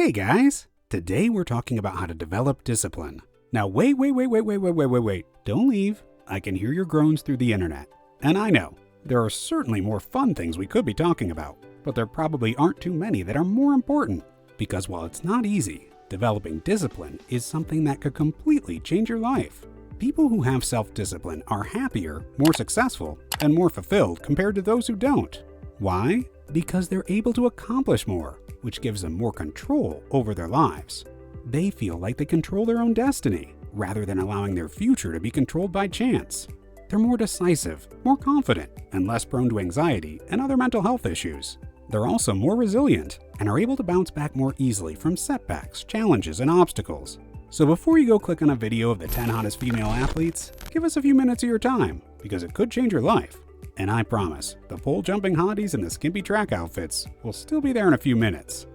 Hey guys! Today we're talking about how to develop discipline. Now wait. Don't leave. I can hear your groans through the internet. And I know, there are certainly more fun things we could be talking about, but there probably aren't too many that are more important. Because while it's not easy, developing discipline is something that could completely change your life. People who have self-discipline are happier, more successful, and more fulfilled compared to those who don't. Why? Because they're able to accomplish more, which gives them more control over their lives. They feel like they control their own destiny, rather than allowing their future to be controlled by chance. They're more decisive, more confident, and less prone to anxiety and other mental health issues. They're also more resilient and are able to bounce back more easily from setbacks, challenges, and obstacles. So before you go click on a video of the 10 hottest female athletes, give us a few minutes of your time, because it could change your life. And I promise, the pole jumping hotties and the skimpy track outfits will still be there in a few minutes.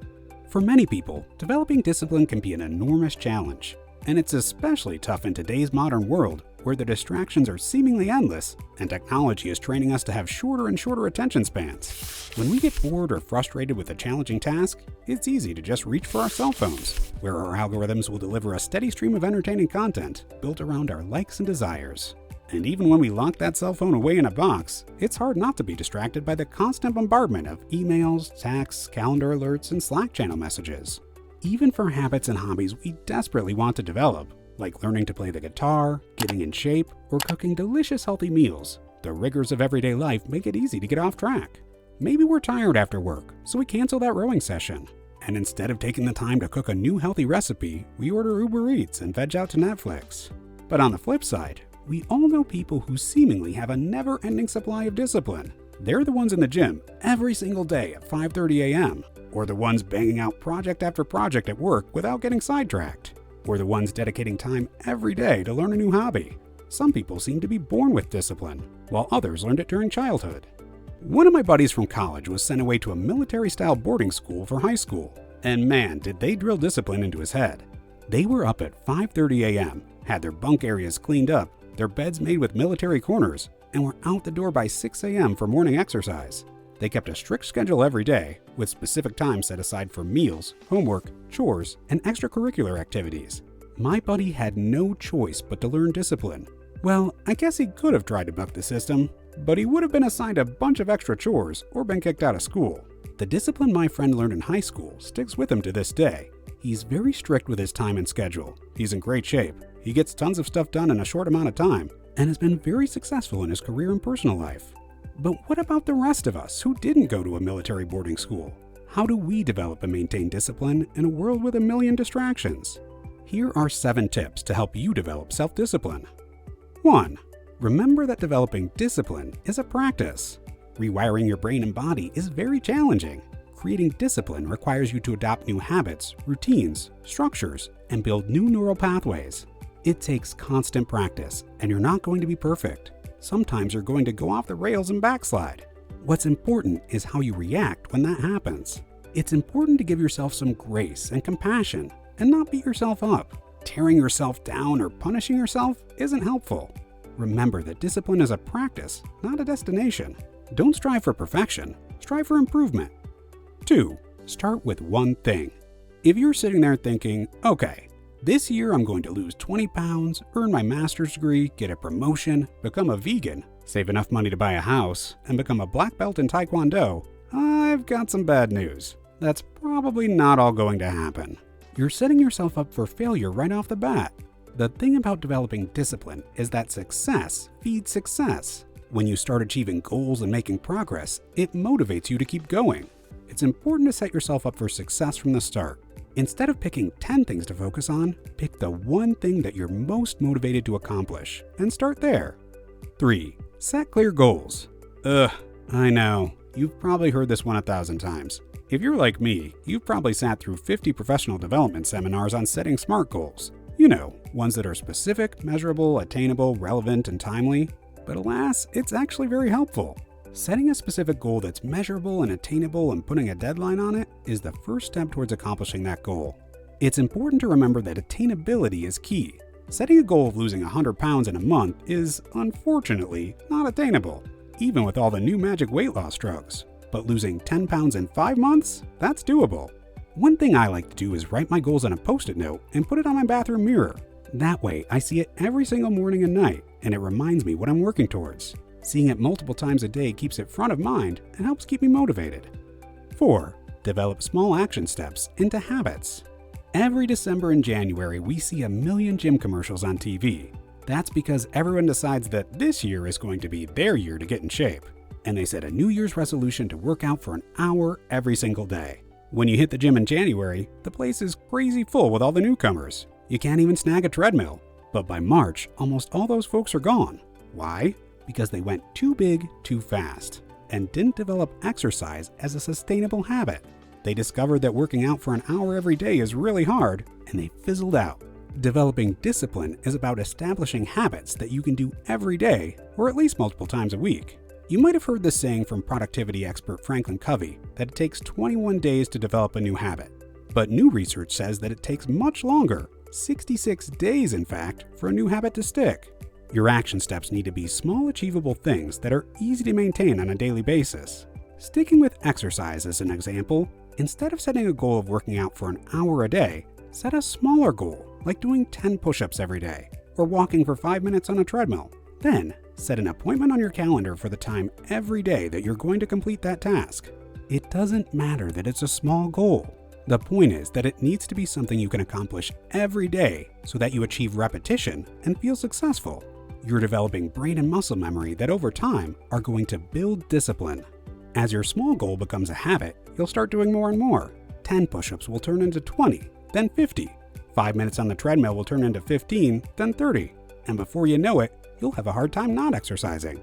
For many people, developing discipline can be an enormous challenge, and it's especially tough in today's modern world where the distractions are seemingly endless and technology is training us to have shorter and shorter attention spans. When we get bored or frustrated with a challenging task, it's easy to just reach for our cell phones, where our algorithms will deliver a steady stream of entertaining content built around our likes and desires. And even when we lock that cell phone away in a box, it's hard not to be distracted by the constant bombardment of emails, texts, calendar alerts, and Slack channel messages. Even for habits and hobbies we desperately want to develop, like learning to play the guitar, getting in shape, or cooking delicious healthy meals, the rigors of everyday life make it easy to get off track. Maybe we're tired after work, so we cancel that rowing session. And instead of taking the time to cook a new healthy recipe, we order Uber Eats and veg out to Netflix. But on the flip side, we all know people who seemingly have a never-ending supply of discipline. They're the ones in the gym every single day at 5:30 a.m., or the ones banging out project after project at work without getting sidetracked, or the ones dedicating time every day to learn a new hobby. Some people seem to be born with discipline, while others learned it during childhood. One of my buddies from college was sent away to a military-style boarding school for high school, and man, did they drill discipline into his head. They were up at 5:30 a.m., had their bunk areas cleaned up, their beds made with military corners, and were out the door by 6 a.m. for morning exercise. They kept a strict schedule every day, with specific times set aside for meals, homework, chores, and extracurricular activities. My buddy had no choice but to learn discipline. Well, I guess he could have tried to buck the system, but he would have been assigned a bunch of extra chores or been kicked out of school. The discipline my friend learned in high school sticks with him to this day. He's very strict with his time and schedule. He's in great shape. He gets tons of stuff done in a short amount of time, and has been very successful in his career and personal life. But what about the rest of us who didn't go to a military boarding school? How do we develop and maintain discipline in a world with a million distractions? Here are 7 tips to help you develop self-discipline. 1. Remember that developing discipline is a practice. Rewiring your brain and body is very challenging. Creating discipline requires you to adopt new habits, routines, structures, and build new neural pathways. It takes constant practice, and you're not going to be perfect. Sometimes you're going to go off the rails and backslide. What's important is how you react when that happens. It's important to give yourself some grace and compassion, and not beat yourself up. Tearing yourself down or punishing yourself isn't helpful. Remember that discipline is a practice, not a destination. Don't strive for perfection, strive for improvement. 2. Start with one thing. If you're sitting there thinking, okay, this year I'm going to lose 20 pounds, earn my master's degree, get a promotion, become a vegan, save enough money to buy a house, and become a black belt in Taekwondo, I've got some bad news. That's probably not all going to happen. You're setting yourself up for failure right off the bat. The thing about developing discipline is that success feeds success. When you start achieving goals and making progress, it motivates you to keep going. It's important to set yourself up for success from the start. Instead of picking 10 things to focus on, pick the one thing that you're most motivated to accomplish, and start there. 3. Set clear goals. I know. You've probably heard this one 1,000 times. If you're like me, you've probably sat through 50 professional development seminars on setting SMART goals. You know, ones that are specific, measurable, attainable, relevant, and timely. But alas, it's actually very helpful. Setting a specific goal that's measurable and attainable and putting a deadline on it is the first step towards accomplishing that goal. It's important to remember that attainability is key. Setting a goal of losing 100 pounds in a month is, unfortunately, not attainable, even with all the new magic weight loss drugs. But losing 10 pounds in 5 months? That's doable. One thing I like to do is write my goals on a Post-it note and put it on my bathroom mirror. That way, I see it every single morning and night, and it reminds me what I'm working towards. Seeing it multiple times a day keeps it front of mind and helps keep me motivated. 4. Develop small action steps into habits. Every December and January, we see a million gym commercials on TV. That's because everyone decides that this year is going to be their year to get in shape. And they set a New Year's resolution to work out for an hour every single day. When you hit the gym in January, the place is crazy full with all the newcomers. You can't even snag a treadmill. But by March, almost all those folks are gone. Why? Because they went too big too fast and didn't develop exercise as a sustainable habit. They discovered that working out for an hour every day is really hard, and they fizzled out. Developing discipline is about establishing habits that you can do every day, or at least multiple times a week. You might have heard this saying from productivity expert Franklin Covey that it takes 21 days to develop a new habit. But new research says that it takes much longer, 66 days in fact, for a new habit to stick. Your action steps need to be small, achievable things that are easy to maintain on a daily basis. Sticking with exercise as an example, instead of setting a goal of working out for an hour a day, set a smaller goal, like doing 10 push-ups every day, or walking for 5 minutes on a treadmill. Then, set an appointment on your calendar for the time every day that you're going to complete that task. It doesn't matter that it's a small goal. The point is that it needs to be something you can accomplish every day so that you achieve repetition and feel successful. You're developing brain and muscle memory that over time are going to build discipline. As your small goal becomes a habit, you'll start doing more and more. 10 push-ups will turn into 20, then 50. 5 minutes on the treadmill will turn into 15, then 30. And before you know it, you'll have a hard time not exercising.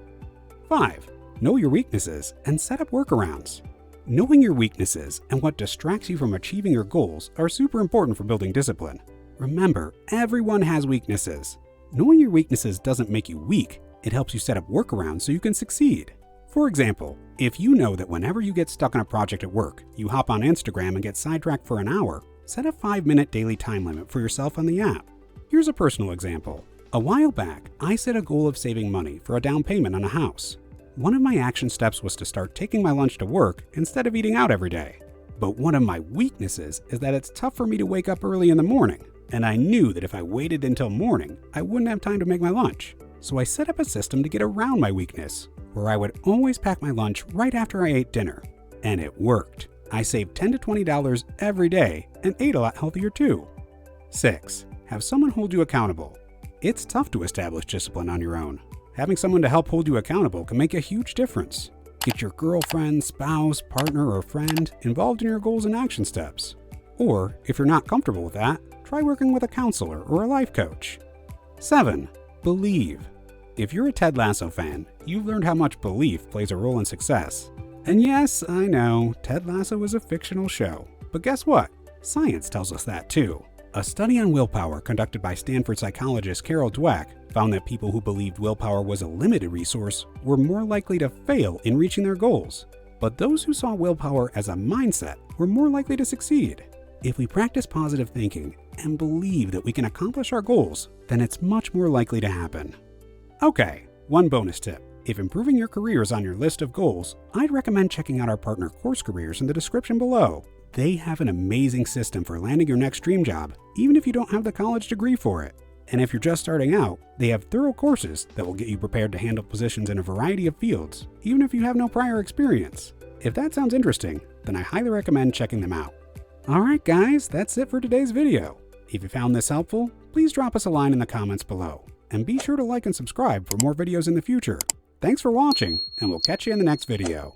5. Know your weaknesses and set up workarounds. Knowing your weaknesses and what distracts you from achieving your goals are super important for building discipline. Remember, everyone has weaknesses. Knowing your weaknesses doesn't make you weak, it helps you set up workarounds so you can succeed. For example, if you know that whenever you get stuck on a project at work, you hop on Instagram and get sidetracked for an hour, set a 5-minute daily time limit for yourself on the app. Here's a personal example. A while back, I set a goal of saving money for a down payment on a house. One of my action steps was to start taking my lunch to work instead of eating out every day. But one of my weaknesses is that it's tough for me to wake up early in the morning, and I knew that if I waited until morning, I wouldn't have time to make my lunch. So I set up a system to get around my weakness, where I would always pack my lunch right after I ate dinner. And it worked. I saved $10 to $20 every day and ate a lot healthier too. 6. Have someone hold you accountable. It's tough to establish discipline on your own. Having someone to help hold you accountable can make a huge difference. Get your girlfriend, spouse, partner, or friend involved in your goals and action steps. Or, if you're not comfortable with that, try working with a counselor or a life coach. 7. Believe. If you're a Ted Lasso fan, you've learned how much belief plays a role in success. And yes, I know, Ted Lasso is a fictional show. But guess what? Science tells us that too. A study on willpower conducted by Stanford psychologist Carol Dweck found that people who believed willpower was a limited resource were more likely to fail in reaching their goals. But those who saw willpower as a mindset were more likely to succeed. If we practice positive thinking and believe that we can accomplish our goals, then it's much more likely to happen. Okay, one bonus tip. If improving your career is on your list of goals, I'd recommend checking out our partner Course Careers in the description below. They have an amazing system for landing your next dream job, even if you don't have the college degree for it. And if you're just starting out, they have thorough courses that will get you prepared to handle positions in a variety of fields, even if you have no prior experience. If that sounds interesting, then I highly recommend checking them out. Alright guys, that's it for today's video. If you found this helpful, please drop us a line in the comments below. And be sure to like and subscribe for more videos in the future. Thanks for watching, and we'll catch you in the next video.